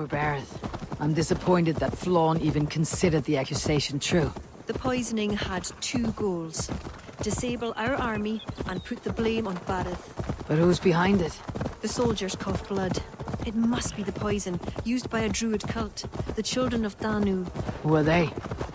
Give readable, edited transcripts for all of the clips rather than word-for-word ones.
Poor Bareth. I'm disappointed that Flawn even considered the accusation true. The poisoning had two goals. Disable our army and put the blame on Bareth. But who's behind it? The soldiers cough blood. It must be the poison, used by a druid cult, the children of Danu. Who are they?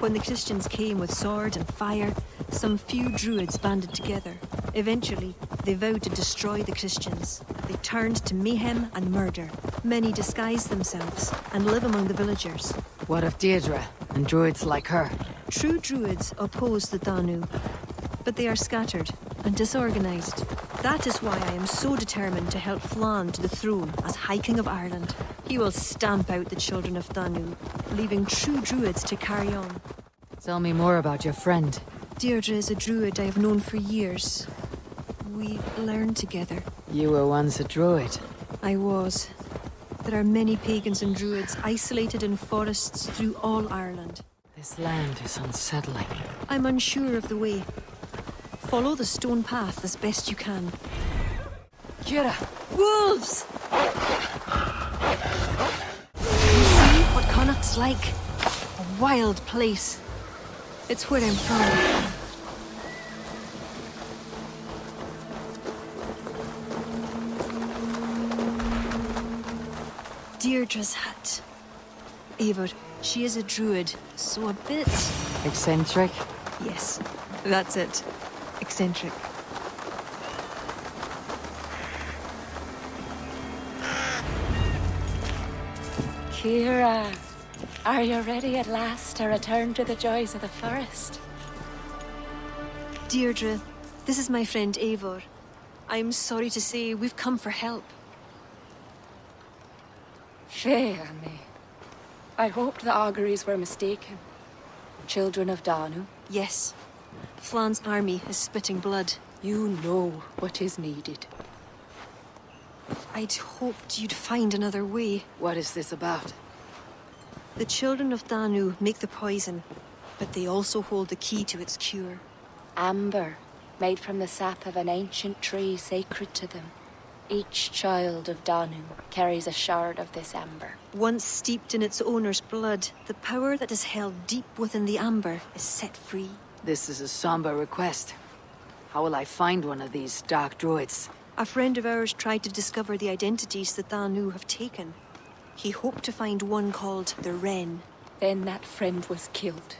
When the Christians came with sword and fire, some few druids banded together. Eventually, they vowed to destroy the Christians. They turned to mayhem and murder. Many disguised themselves and live among the villagers. What of Deirdre and druids like her? True druids oppose the Danu, but they are scattered and disorganized. That is why I am so determined to help Flann to the throne as High King of Ireland. He will stamp out the children of Danu, leaving true druids to carry on. Tell me more about your friend. Deirdre is a druid I have known for years. We learned together. You were once a druid. I was. There are many pagans and druids isolated in forests through all Ireland. This land is unsettling. I'm unsure of the way. Follow the stone path as best you can. Kira! Wolves! You see what Connacht's like? A wild place. It's where I'm from. Deirdre's hut. Eivor, she is a druid, so a bit... Eccentric? Yes, that's it. Eccentric. Kira, are you ready at last to return to the joys of the forest? Deirdre, this is my friend Eivor. I'm sorry to say we've come for help. Fear me. I hoped the auguries were mistaken. Children of Danu, Yes. Flann's army is spitting blood. you know what is needed. I'd hoped you'd find another way. What is this about? The children of Danu make the poison, but they also hold the key to its cure. Amber, made from the sap of an ancient tree sacred to them. Each child of Danu carries a shard of this amber. Once steeped in its owner's blood, the power that is held deep within the amber is set free. This is a somber request. How will I find one of these dark druids? A friend of ours tried to discover the identities the Danu have taken. He hoped to find one called the Wren. Then that friend was killed.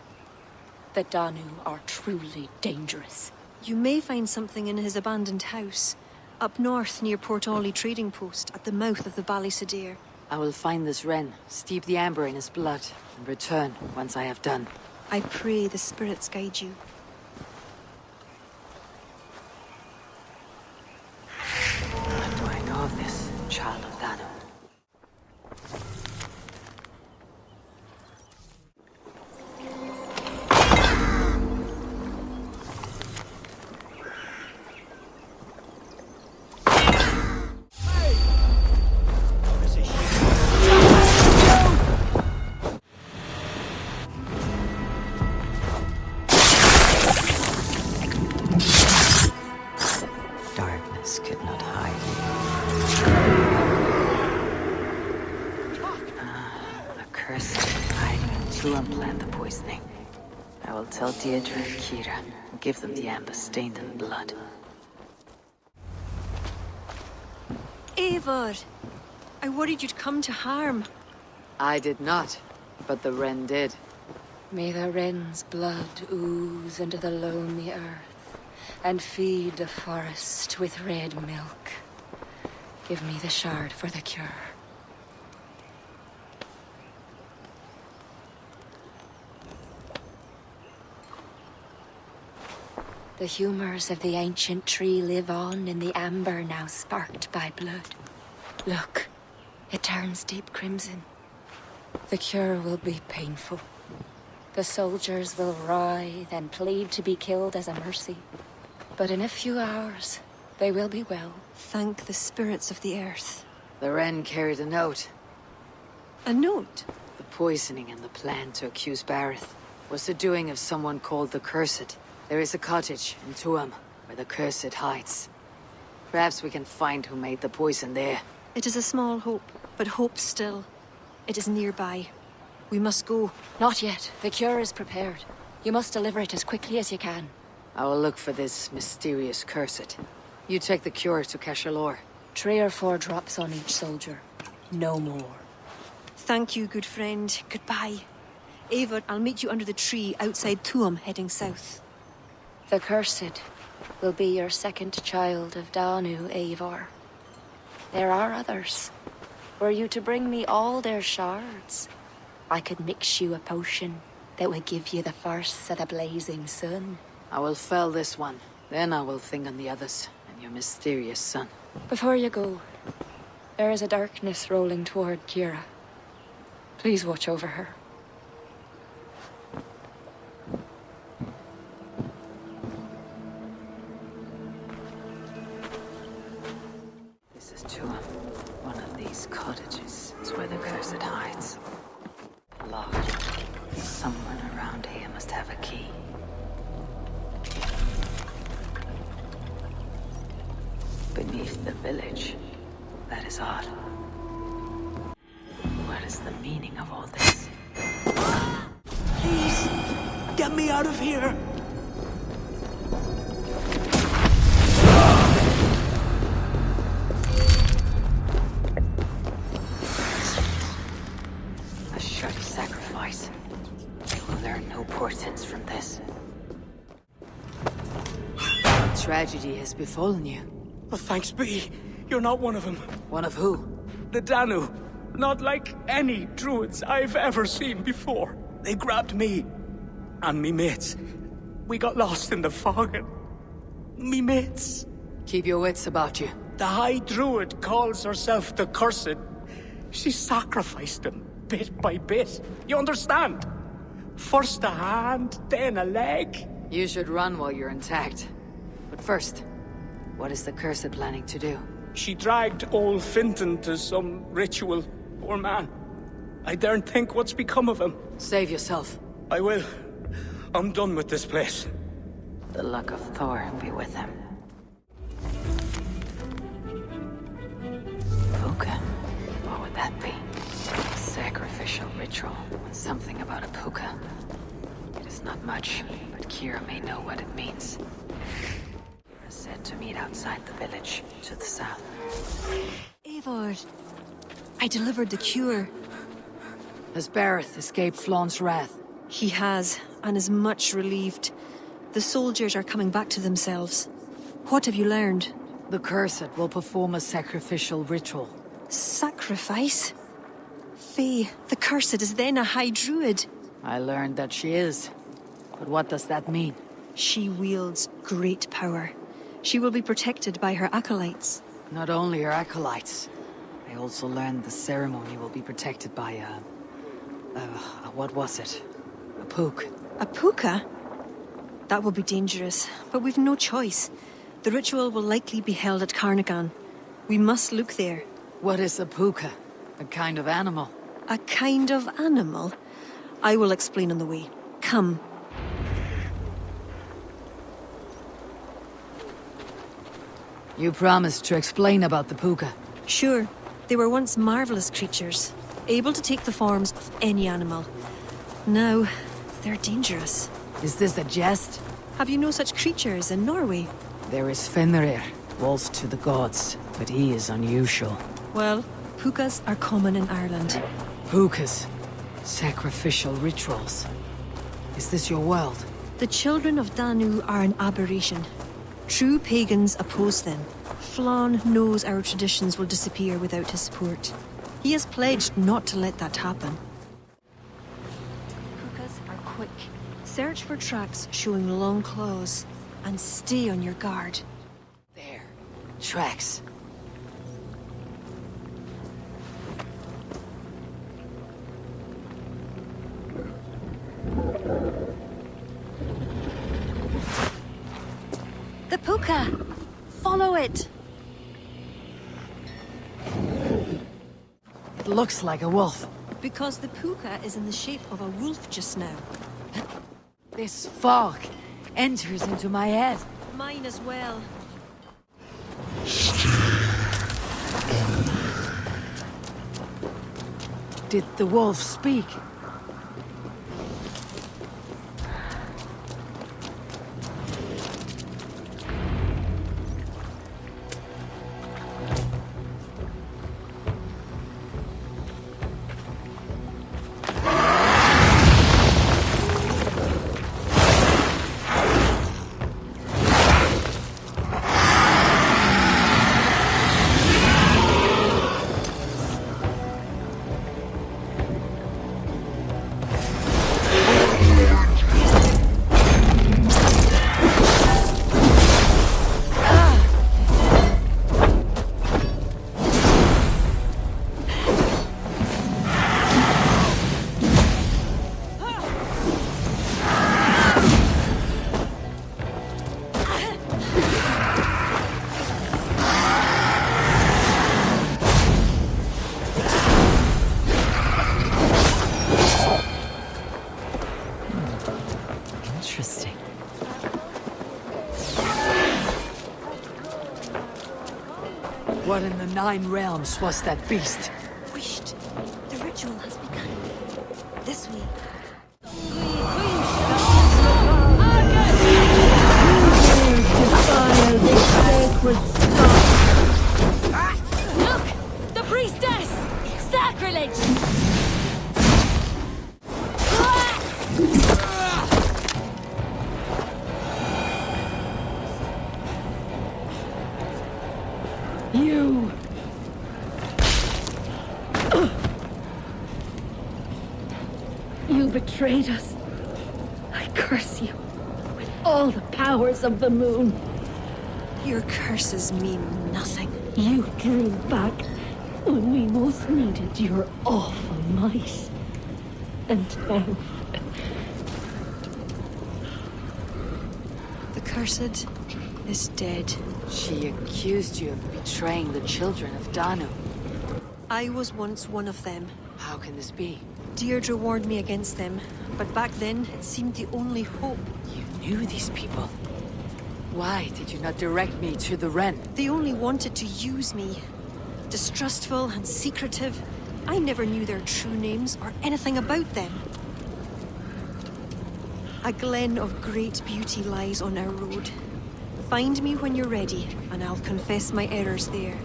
The Danu are truly dangerous. You may find something in his abandoned house, up north near Port Ollie trading post at the mouth of the Ballysadare. I will find this wren, steep the amber in his blood, and return once I have done. I pray the spirits guide you. What do I know of this child of Danu? Darkness could not hide. The curse hiding to implant the poisoning. I will tell Deirdre and Kira and give them the amber stained in blood. Eivor! I worried you'd come to harm. I did not, but the wren did. May the wren's blood ooze into the lonely earth and feed the forest with red milk. Give me the shard for the cure. The humors of the ancient tree live on in the amber now sparked by blood. Look, it turns deep crimson. The cure will be painful. The soldiers will writhe and plead to be killed as a mercy. But in a few hours, they will be well. Thank the spirits of the earth. The wren carried a note. A note? The poisoning and the plan to accuse Bareth was the doing of someone called the Cursed. There is a cottage in Tuam where the Cursed hides. Perhaps we can find who made the poison there. It is a small hope, but hope still. It is nearby. We must go. Not yet. The cure is prepared. You must deliver it as quickly as you can. I will look for this mysterious cursed. You take the cure to Cashalor. 3 or 4 drops on each soldier. No more. Thank you, good friend. Goodbye. Eivor, I'll meet you under the tree outside Tuam, heading south. The cursed will be your second child of Danu, Eivor. There are others. Were you to bring me all their shards, I could mix you a potion that would give you the first of the blazing sun. I will fell this one. Then I will think on the others and your mysterious son. Before you go, there is a darkness rolling toward Kira. Please watch over her. This is Tuam. One of these cottages is where the cursed hides. Locked. Someone around here must have a key. Beneath the village. That is odd. What is the meaning of all this? Please, get me out of here! A shoddy sacrifice. They will learn no portents from this. Tragedy has befallen you. Well, thanks be, you're not one of them. One of who? The Danu. Not like any druids I've ever seen before. They grabbed me. And me mates. We got lost in the fog and... me mates. Keep your wits about you. The High Druid calls herself the Cursed. She sacrificed them, bit by bit. You understand? First a hand, then a leg. You should run while you're intact. But first, what is the Cursed planning to do? She dragged old Finton to some ritual. Poor man. I daren't think what's become of him. Save yourself. I will. I'm done with this place. The luck of Thor be with him. Puka? What would that be? A sacrificial ritual. Something about a puka. It is not much, but Kira may know what it means. Kira said to meet outside the village, to the south. Eivor, I delivered the cure. Has Bareth escaped Flaun's wrath? He has, and is much relieved. The soldiers are coming back to themselves. What have you learned? The Cursed will perform a sacrificial ritual. Sacrifice? Faye, the Cursed is then a High Druid. I learned that she is. But what does that mean? She wields great power. She will be protected by her acolytes. Not only her acolytes. I also learned the ceremony will be protected by what was it? A pook. A puka? That will be dangerous, but we've no choice. The ritual will likely be held at Carnagan. We must look there. What is a puka? A kind of animal? A kind of animal? I will explain on the way. Come. You promised to explain about the puka. Sure. They were once marvelous creatures, able to take the forms of any animal. Now, they're dangerous. Is this a jest? Have you no such creatures in Norway? There is Fenrir, waltz to the gods, but he is unusual. Well, pukas are common in Ireland. Pukas. Sacrificial rituals. Is this your world? The children of Danu are an aberration. True pagans oppose them. Flann knows our traditions will disappear without his support. He has pledged not to let that happen. Pukas are quick. Search for tracks showing long claws, and stay on your guard. There. Tracks. The puka! Follow it! It looks like a wolf. Because the puka is in the shape of a wolf just now. This fog enters into my head. Mine as well. Did the wolf speak? Interesting. What in the Nine Realms was that beast? Wished. The ritual has begun. This way. Look! The priestess! Sacrilege! You! You betrayed us. I curse you with all the powers of the moon. Your curses mean nothing. You drew back when we most needed your awful might. And now... The cursed is dead. She accused you of betraying the children of Danu. I was once one of them. How can this be? Deirdre warned me against them, but back then it seemed the only hope. You knew these people. Why did you not direct me to the Wren? They only wanted to use me. Distrustful and secretive. I never knew their true names or anything about them. A glen of great beauty lies on our road. Find me when you're ready, and I'll confess my errors there.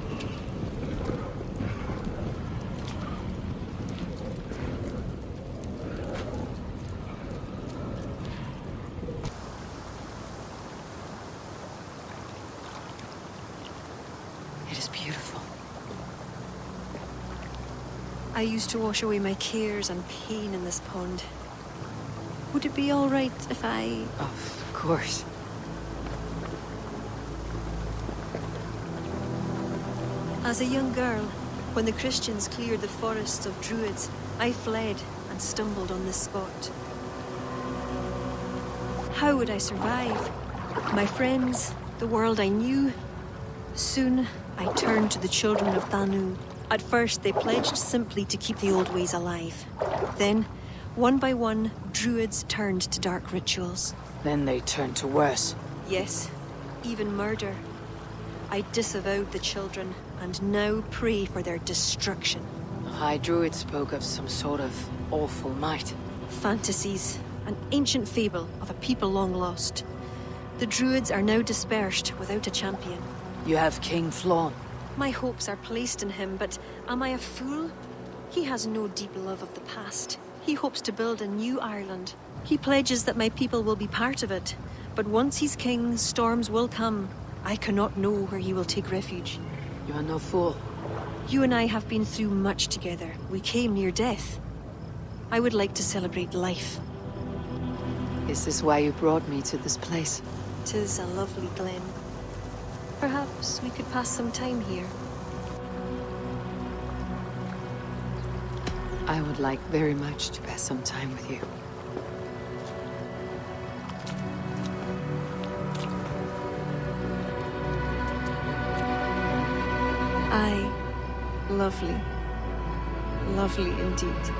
It is beautiful. I used to wash away my cares and pain in this pond. Would it be all right if I... Of course. As a young girl, when the Christians cleared the forests of druids, I fled and stumbled on this spot. How would I survive? My friends, the world I knew. Soon, I turned to the children of Danu. At first, they pledged simply to keep the old ways alive. Then, one by one, druids turned to dark rituals. Then they turned to worse. Yes, even murder. I disavowed the children, and now pray for their destruction. The High Druid spoke of some sort of awful might. Fantasies, an ancient fable of a people long lost. The druids are now dispersed without a champion. You have King Flawn. My hopes are placed in him, but am I a fool? He has no deep love of the past. He hopes to build a new Ireland. He pledges that my people will be part of it. But once he's king, storms will come. I cannot know where he will take refuge. You are no fool. You and I have been through much together. We came near death. I would like to celebrate life. Is this why you brought me to this place? 'Tis a lovely glen. Perhaps we could pass some time here. I would like very much to pass some time with you. Aye. Lovely. Lovely indeed.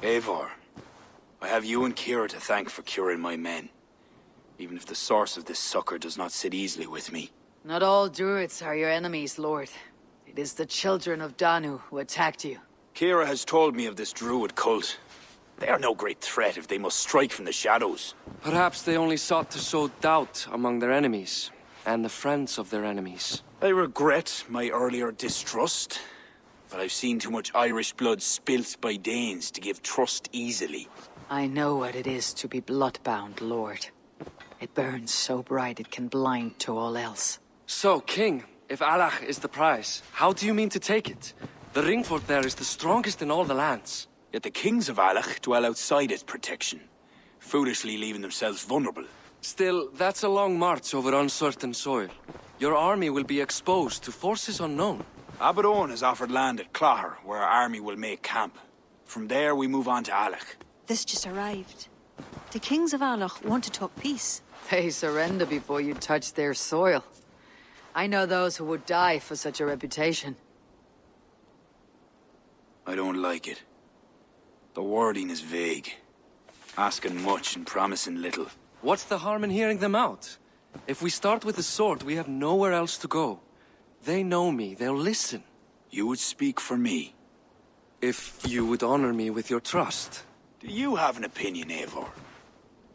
Eivor, I have you and Kira to thank for curing my men. Even if the source of this succor does not sit easily with me. Not all druids are your enemies, Lord. It is the children of Danu who attacked you. Kira has told me of this druid cult. They are no great threat if they must strike from the shadows. Perhaps they only sought to sow doubt among their enemies, and the friends of their enemies. I regret my earlier distrust, but I've seen too much Irish blood spilt by Danes to give trust easily. I know what it is to be bloodbound, Lord. It burns so bright it can blind to all else. So, King, if Alach is the prize, how do you mean to take it? The ring fort there is the strongest in all the lands. Yet the kings of Alach dwell outside its protection, foolishly leaving themselves vulnerable. Still, that's a long march over uncertain soil. Your army will be exposed to forces unknown. Abaddon has offered land at Clogher, where our army will make camp. From there, we move on to Alach. This just arrived. The kings of Alach want to talk peace. They surrender before you touch their soil. I know those who would die for such a reputation. I don't like it. The wording is vague. Asking much and promising little. What's the harm in hearing them out? If we start with the sword, we have nowhere else to go. They know me, they'll listen. You would speak for me. If you would honor me with your trust. Do you have an opinion, Eivor?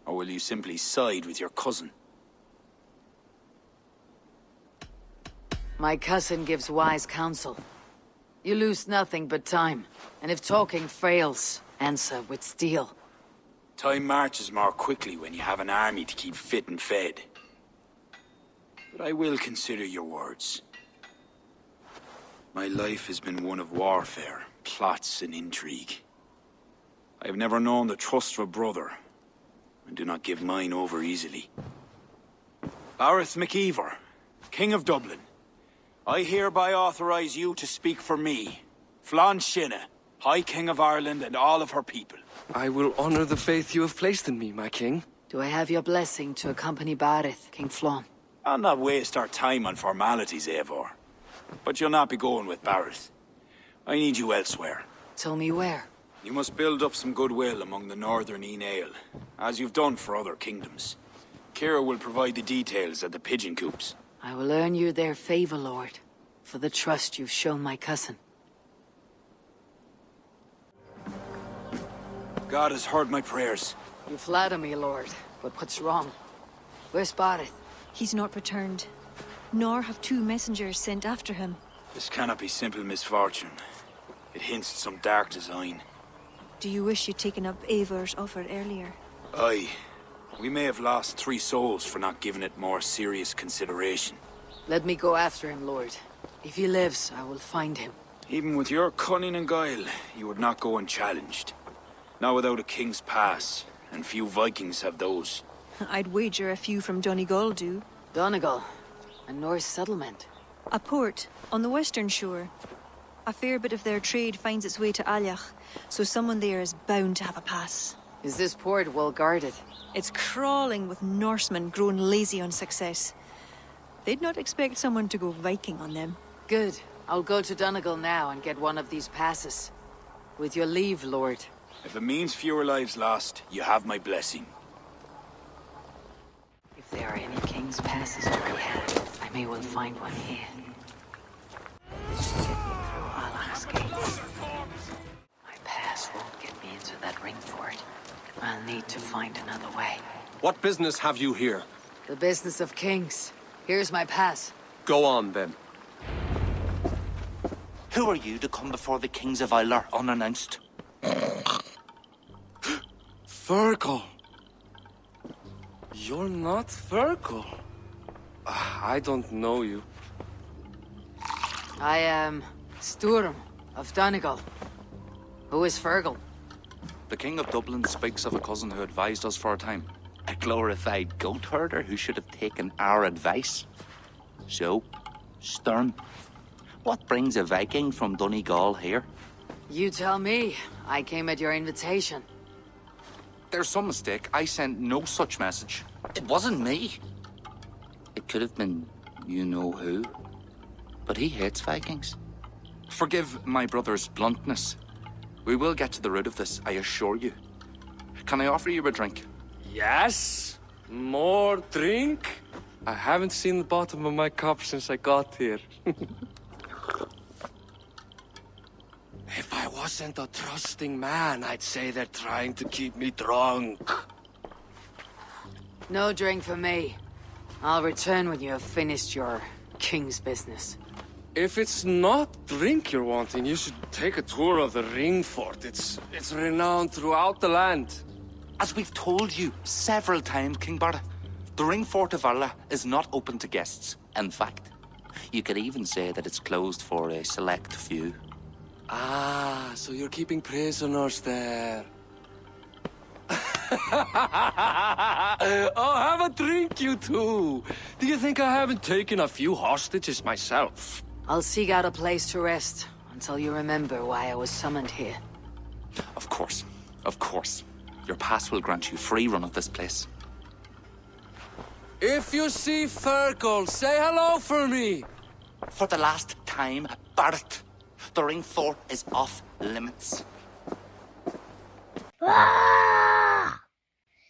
Or will you simply side with your cousin? My cousin gives wise counsel. You lose nothing but time, and if talking fails, answer with steel. Time marches more quickly when you have an army to keep fit and fed. But I will consider your words. My life has been one of warfare, plots and intrigue. I have never known the trust of a brother, and do not give mine over easily. Bareth MacIver, King of Dublin, I hereby authorize you to speak for me, Flann Sinna, High King of Ireland and all of her people. I will honor the faith you have placed in me, my king. Do I have your blessing to accompany Bareth, King Flann? I'll not waste our time on formalities, Eivor. But you'll not be going with Bareth. I need you elsewhere. Tell me where. You must build up some goodwill among the northern Aele, as you've done for other kingdoms. Kira will provide the details at the pigeon coops. I will earn you their favor, Lord, for the trust you've shown my cousin. God has heard my prayers. You flatter me, Lord, but what's wrong? Where's Bareth? He's not returned, nor have two messengers sent after him. This cannot be simple misfortune. It hints at some dark design. Do you wish you'd taken up Eivor's offer earlier? Aye. We may have lost 3 souls for not giving it more serious consideration. Let me go after him, Lord. If he lives, I will find him. Even with your cunning and guile, you would not go unchallenged. Not without a king's pass, and few Vikings have those. I'd wager a few from Donegal do. Donegal, a Norse settlement. A port on the western shore. A fair bit of their trade finds its way to Aljach, so someone there is bound to have a pass. Is this port well guarded? It's crawling with Norsemen grown lazy on success. They'd not expect someone to go Viking on them. Good. I'll go to Donegal now and get one of these passes. With your leave, Lord. If it means fewer lives lost, you have my blessing. If there are any king's passes to be had, I may well find one here. Get me through Allah's gates. My pass won't get me into that ring fort. I'll need to find another way. What business have you here? The business of kings. Here's my pass. Go on, then. Who are you to come before the kings of Ilar unannounced? Fergal. You're not Fergal. I don't know you. I am Sturm of Donegal. Who is Fergal? The King of Dublin speaks of a cousin who advised us for a time. A glorified goat herder who should have taken our advice. So, Sturm, what brings a Viking from Donegal here? You tell me. I came at your invitation. There's some mistake. I sent no such message. It wasn't me. It could have been you-know-who. But he hates Vikings. Forgive my brother's bluntness. We will get to the root of this, I assure you. Can I offer you a drink? Yes? More drink? I haven't seen the bottom of my cup since I got here. If I wasn't a trusting man, I'd say they're trying to keep me drunk. No drink for me. I'll return when you have finished your king's business. If it's not drink you're wanting, you should take a tour of the ring fort. It's renowned throughout the land. As we've told you several times, King Barda, the ring fort of Varla is not open to guests. In fact, you could even say that it's closed for a select few. Ah, so you're keeping prisoners there. Oh, have a drink, you two. Do you think I haven't taken a few hostages myself? I'll seek out a place to rest until you remember why I was summoned here. Of course, of course. Your pass will grant you free run of this place. If you see Fergal, say hello for me. For the last time, Bart, the ring fort is off limits.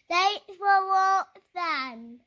Thanks for watching.